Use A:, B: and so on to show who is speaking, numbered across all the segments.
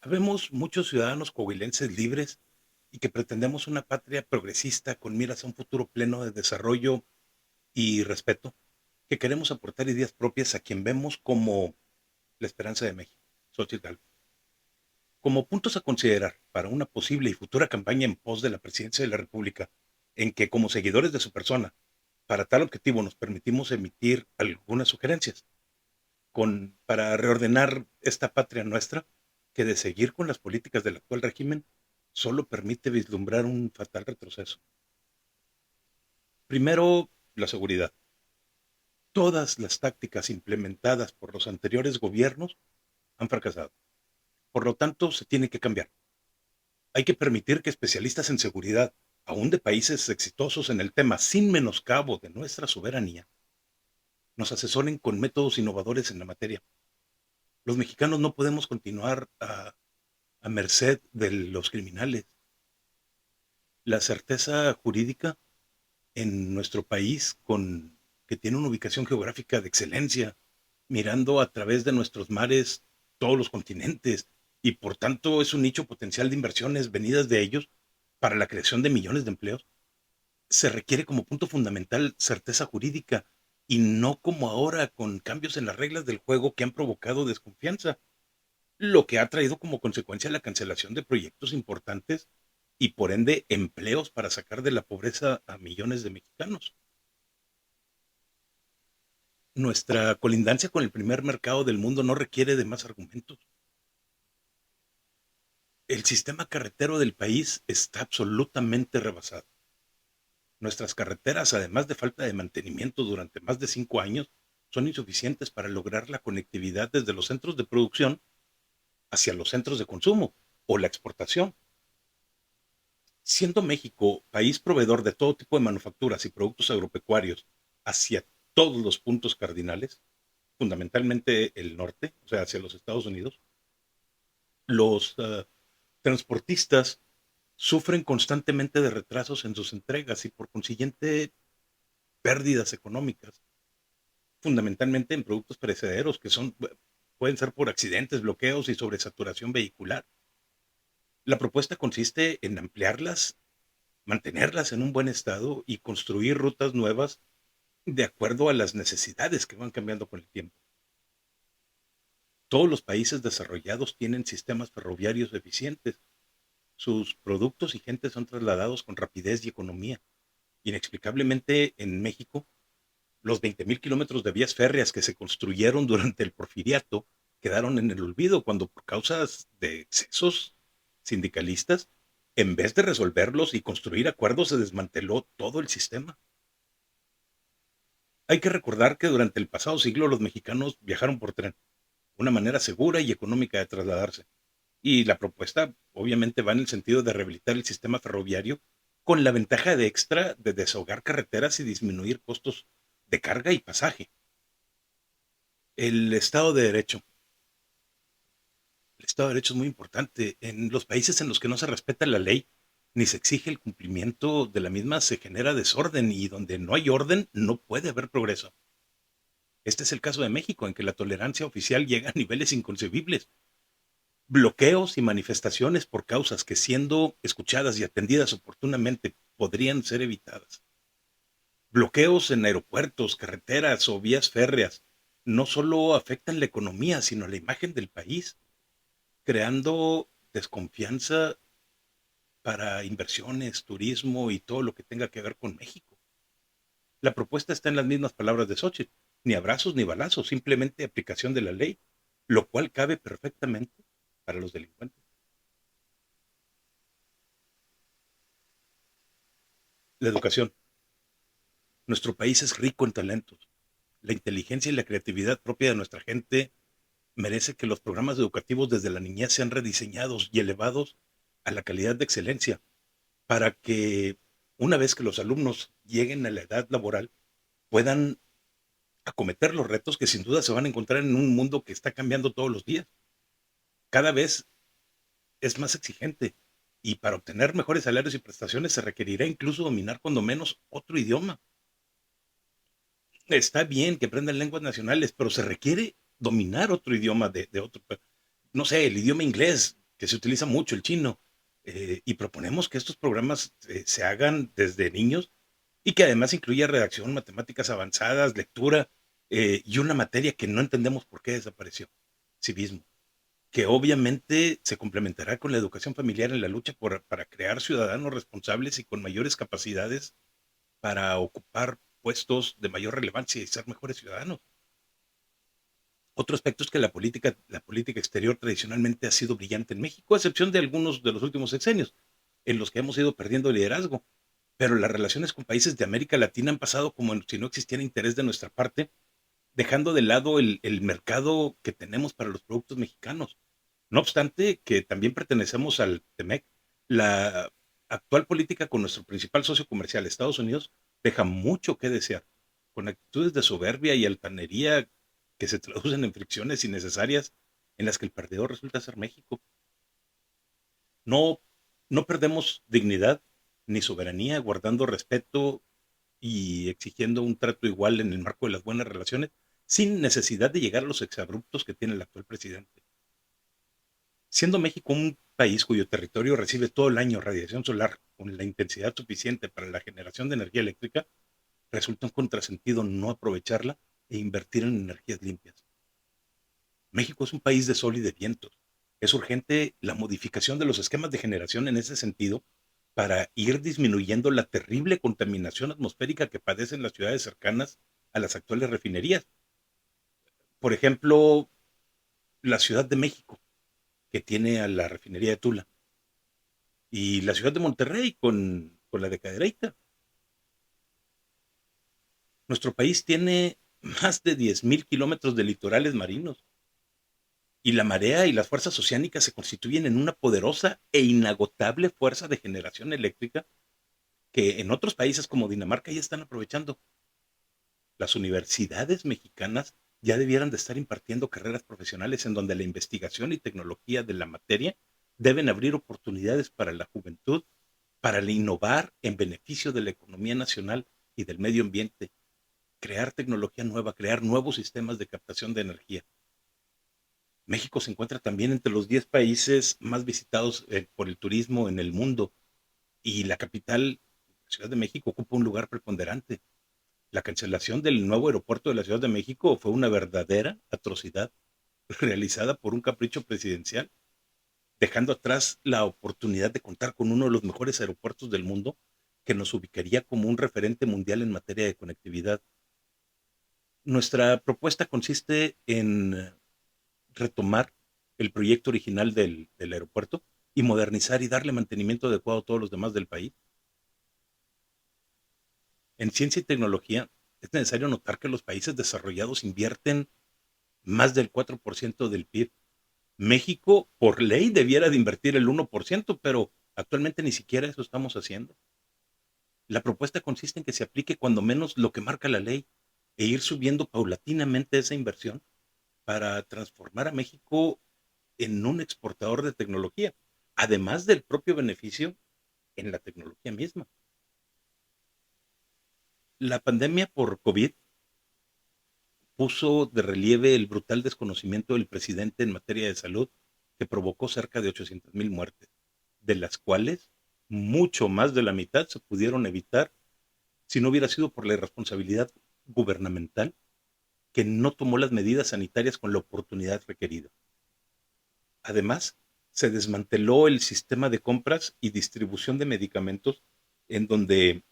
A: Habemos muchos ciudadanos coahuilenses libres y que pretendemos una patria progresista con miras a un futuro pleno de desarrollo y respeto, que queremos aportar ideas propias a quien vemos como la esperanza de México, Xochitl Gálvez. Como puntos a considerar para una posible y futura campaña en pos de la presidencia de la República, en que como seguidores de su persona, para tal objetivo nos permitimos emitir algunas sugerencias para reordenar esta patria nuestra, que de seguir con las políticas del actual régimen solo permite vislumbrar un fatal retroceso. Primero, la seguridad. Todas las tácticas implementadas por los anteriores gobiernos han fracasado. Por lo tanto, se tiene que cambiar. Hay que permitir que especialistas en seguridad, aún de países exitosos en el tema, sin menoscabo de nuestra soberanía, nos asesoren con métodos innovadores en la materia. Los mexicanos no podemos continuar a merced de los criminales. La certeza jurídica en nuestro país, que tiene una ubicación geográfica de excelencia, mirando a través de nuestros mares todos los continentes, y por tanto es un nicho potencial de inversiones venidas de ellos para la creación de millones de empleos, se requiere como punto fundamental certeza jurídica y no como ahora con cambios en las reglas del juego que han provocado desconfianza, lo que ha traído como consecuencia la cancelación de proyectos importantes y por ende empleos para sacar de la pobreza a millones de mexicanos. Nuestra colindancia con el primer mercado del mundo no requiere de más argumentos. El sistema carretero del país está absolutamente rebasado. Nuestras carreteras, además de falta de mantenimiento durante más de 5 años, son insuficientes para lograr la conectividad desde los centros de producción hacia los centros de consumo o la exportación. Siendo México país proveedor de todo tipo de manufacturas y productos agropecuarios hacia todos los puntos cardinales, fundamentalmente el norte, o sea, hacia los Estados Unidos, los transportistas sufren constantemente de retrasos en sus entregas y por consiguiente pérdidas económicas, fundamentalmente en productos perecederos pueden ser por accidentes, bloqueos y sobresaturación vehicular. La propuesta consiste en ampliarlas, mantenerlas en un buen estado y construir rutas nuevas de acuerdo a las necesidades que van cambiando con el tiempo. Todos los países desarrollados tienen sistemas ferroviarios eficientes. Sus productos y gente son trasladados con rapidez y economía. Inexplicablemente, en México, los 20,000 kilómetros de vías férreas que se construyeron durante el porfiriato quedaron en el olvido cuando, por causas de excesos sindicalistas, en vez de resolverlos y construir acuerdos, se desmanteló todo el sistema. Hay que recordar que durante el pasado siglo los mexicanos viajaron por tren, una manera segura y económica de trasladarse. Y la propuesta obviamente va en el sentido de rehabilitar el sistema ferroviario con la ventaja de extra de desahogar carreteras y disminuir costos de carga y pasaje. El Estado de Derecho. El Estado de Derecho es muy importante. En los países en los que no se respeta la ley ni se exige el cumplimiento de la misma se genera desorden y donde no hay orden no puede haber progreso. Este es el caso de México, en que la tolerancia oficial llega a niveles inconcebibles. Bloqueos y manifestaciones por causas que, siendo escuchadas y atendidas oportunamente, podrían ser evitadas. Bloqueos en aeropuertos, carreteras o vías férreas no solo afectan la economía, sino la imagen del país, creando desconfianza para inversiones, turismo y todo lo que tenga que ver con México. La propuesta está en las mismas palabras de Xochitl: ni abrazos ni balazos, simplemente aplicación de la ley, lo cual cabe perfectamente para los delincuentes. La educación. Nuestro país es rico en talentos. La inteligencia y la creatividad propia de nuestra gente merece que los programas educativos desde la niñez sean rediseñados y elevados a la calidad de excelencia para que una vez que los alumnos lleguen a la edad laboral puedan acometer los retos que sin duda se van a encontrar en un mundo que está cambiando todos los días. Cada vez es más exigente y para obtener mejores salarios y prestaciones se requerirá incluso dominar cuando menos otro idioma. Está bien que aprendan lenguas nacionales, pero se requiere dominar otro idioma de otro, no sé, el idioma inglés. que se utiliza mucho el chino, y proponemos que estos programas se hagan desde niños y que además incluya redacción, matemáticas avanzadas, lectura y una materia que no entendemos por qué desapareció, civismo, que obviamente se complementará con la educación familiar en la lucha para crear ciudadanos responsables y con mayores capacidades para ocupar puestos de mayor relevancia y ser mejores ciudadanos. Otro aspecto es que la política exterior tradicionalmente ha sido brillante en México, a excepción de algunos de los últimos sexenios, en los que hemos ido perdiendo liderazgo. Pero las relaciones con países de América Latina han pasado como si no existiera interés de nuestra parte, dejando de lado el mercado que tenemos para los productos mexicanos. No obstante, que también pertenecemos al TEMEC, la actual política con nuestro principal socio comercial, Estados Unidos, deja mucho que desear, con actitudes de soberbia y altanería que se traducen en fricciones innecesarias en las que el perdedor resulta ser México. No, no perdemos dignidad ni soberanía guardando respeto y exigiendo un trato igual en el marco de las buenas relaciones, sin necesidad de llegar a los exabruptos que tiene el actual presidente. Siendo México un país cuyo territorio recibe todo el año radiación solar con la intensidad suficiente para la generación de energía eléctrica, resulta un contrasentido no aprovecharla e invertir en energías limpias. México es un país de sol y de vientos. Es urgente la modificación de los esquemas de generación en ese sentido para ir disminuyendo la terrible contaminación atmosférica que padecen las ciudades cercanas a las actuales refinerías. Por ejemplo, la Ciudad de México, que tiene a la refinería de Tula, y la ciudad de Monterrey con la de Cadereyta. Nuestro país tiene más de 10.000 kilómetros de litorales marinos y la marea y las fuerzas oceánicas se constituyen en una poderosa e inagotable fuerza de generación eléctrica que en otros países como Dinamarca ya están aprovechando. Las universidades mexicanas ya debieran de estar impartiendo carreras profesionales en donde la investigación y tecnología de la materia deben abrir oportunidades para la juventud, para innovar en beneficio de la economía nacional y del medio ambiente, crear tecnología nueva, crear nuevos sistemas de captación de energía. México se encuentra también entre los 10 países más visitados por el turismo en el mundo y la capital, la Ciudad de México, ocupa un lugar preponderante. La cancelación del nuevo aeropuerto de la Ciudad de México fue una verdadera atrocidad realizada por un capricho presidencial, dejando atrás la oportunidad de contar con uno de los mejores aeropuertos del mundo que nos ubicaría como un referente mundial en materia de conectividad. Nuestra propuesta consiste en retomar el proyecto original del aeropuerto y modernizar y darle mantenimiento adecuado a todos los demás del país. En ciencia y tecnología es necesario notar que los países desarrollados invierten más del 4% del PIB. México, por ley, debiera de invertir el 1%, pero actualmente ni siquiera eso estamos haciendo. La propuesta consiste en que se aplique cuando menos lo que marca la ley e ir subiendo paulatinamente esa inversión para transformar a México en un exportador de tecnología, además del propio beneficio en la tecnología misma. La pandemia por COVID puso de relieve el brutal desconocimiento del presidente en materia de salud que provocó cerca de 800,000 muertes, de las cuales mucho más de la mitad se pudieron evitar si no hubiera sido por la irresponsabilidad gubernamental que no tomó las medidas sanitarias con la oportunidad requerida. Además, se desmanteló el sistema de compras y distribución de medicamentos en donde,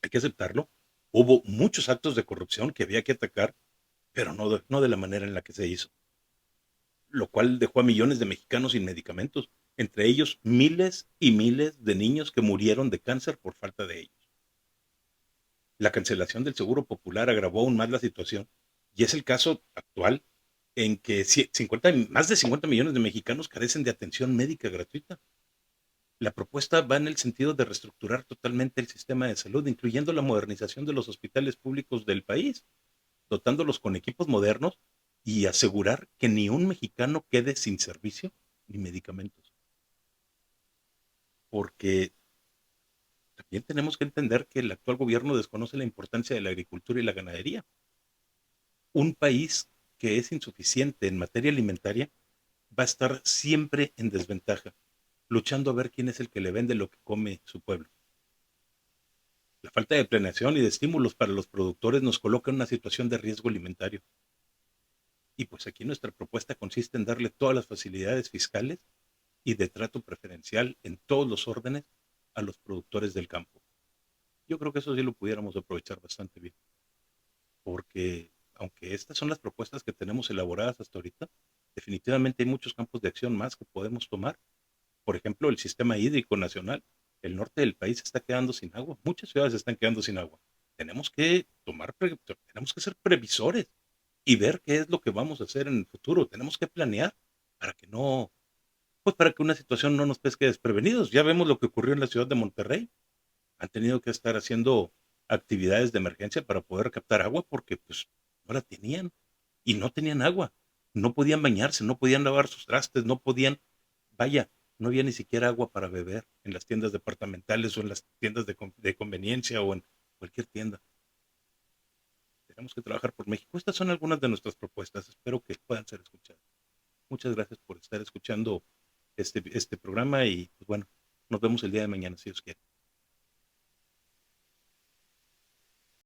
A: hay que aceptarlo, hubo muchos actos de corrupción que había que atacar, pero no de la manera en la que se hizo, lo cual dejó a millones de mexicanos sin medicamentos, entre ellos miles y miles de niños que murieron de cáncer por falta de ellos. La cancelación del Seguro Popular agravó aún más la situación y es el caso actual en que más de 50 millones de mexicanos carecen de atención médica gratuita. La propuesta va en el sentido de reestructurar totalmente el sistema de salud, incluyendo la modernización de los hospitales públicos del país, dotándolos con equipos modernos y asegurar que ni un mexicano quede sin servicio ni medicamentos. Porque también tenemos que entender que el actual gobierno desconoce la importancia de la agricultura y la ganadería. Un país que es insuficiente en materia alimentaria va a estar siempre en desventaja, luchando a ver quién es el que le vende lo que come su pueblo. La falta de planeación y de estímulos para los productores nos coloca en una situación de riesgo alimentario. Y pues aquí nuestra propuesta consiste en darle todas las facilidades fiscales y de trato preferencial en todos los órdenes a los productores del campo. Yo creo que eso sí lo pudiéramos aprovechar bastante bien, porque aunque estas son las propuestas que tenemos elaboradas hasta ahorita, definitivamente hay muchos campos de acción más que podemos tomar. Por ejemplo, el sistema hídrico nacional. El norte del país está quedando sin agua. Muchas ciudades están quedando sin agua. Tenemos que ser previsores y ver qué es lo que vamos a hacer en el futuro. Tenemos que planear para que no, pues para que una situación no nos pesque desprevenidos. Ya vemos lo que ocurrió en la ciudad de Monterrey. Han tenido que estar haciendo actividades de emergencia para poder captar agua porque pues no la tenían y no tenían agua. No podían bañarse, no podían lavar sus trastes, no podían, vaya, no había ni siquiera agua para beber en las tiendas departamentales o en las tiendas de conveniencia o en cualquier tienda. Tenemos que trabajar por México. Estas son algunas de nuestras propuestas. Espero que puedan ser escuchadas. Muchas gracias por estar escuchando este programa y pues bueno, nos vemos el día de mañana si Dios quiere.